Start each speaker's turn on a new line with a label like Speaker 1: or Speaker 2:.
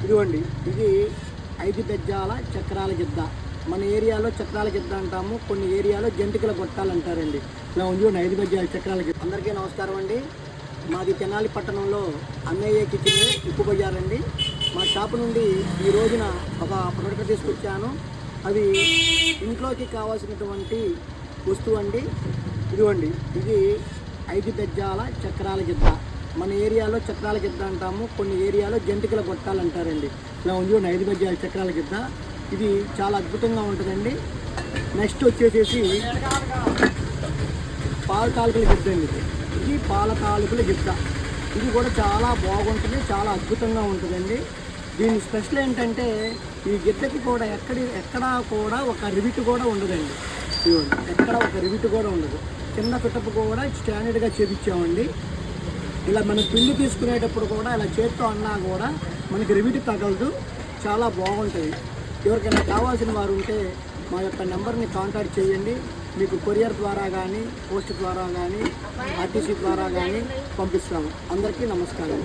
Speaker 1: ఇదిగోండి, ఇది 5 గజాల చక్రాల గిద్ద. మన ఏరియాలో చక్రాల గిద్ద అంటాము, కొన్ని ఏరియాలో జంతికల గొట్టాలు అంటారండి. ఇలా ఉంది 5 గజాల చక్రాల గిద్ద. అందరికీ నమస్కారం అండి. మాది తెనాలి పట్టణంలో అన్నయ్య కిచెన్ ఉప్పు బజార్ అండి. మా షాపు నుండి ఈ రోజున ఒక ప్రొడక్ట్ తీసుకొచ్చాను. అది ఇంట్లోకి కావాల్సినటువంటి వస్తువు అండి. ఇదిగోండి, ఇది 5 గజాల చక్రాల గిద్ద. మన ఏరియాలో చక్రాల గిద్ద అంటాము, కొన్ని ఏరియాలో జంతికల గొట్టాలు అంటారండి. ఇలా ఉంది 5 గజాల చక్రాల గిద్ద. ఇది చాలా అద్భుతంగా ఉంటుందండి. నెక్స్ట్ వచ్చేసేసి పాల తాలూకుల గిద్ద అండి. ఇది పాల తాలూకుల గిద్ద. ఇది కూడా చాలా బాగుంటుంది, చాలా అద్భుతంగా ఉంటుందండి. దీని స్పెషల్ ఏంటంటే ఈ గిద్దకి కూడా ఎక్కడా కూడా ఒక రివిట్ కూడా ఉండదండి. ఇదిగోండి, ఎక్కడ ఒక రివిట్ కూడా ఉండదు. కింద పిటప్ కూడా స్టాండర్డ్గా చేపించామండి. ఇలా మనం పిండి తీసుకునేటప్పుడు కూడా ఇలా చేత్తో అన్నా కూడా మనకి రివిట్ తగలదు, చాలా బాగుంటుంది. ఎవరికైనా కావాల్సిన వారు ఉంటే మా యొక్క నెంబర్ని కాంటాక్ట్ చేయండి. మీకు కొరియర్ ద్వారా కానీ, పోస్ట్ ద్వారా కానీ, ఆర్టీసీ ద్వారా కానీ పంపిస్తాము. అందరికీ నమస్కారం.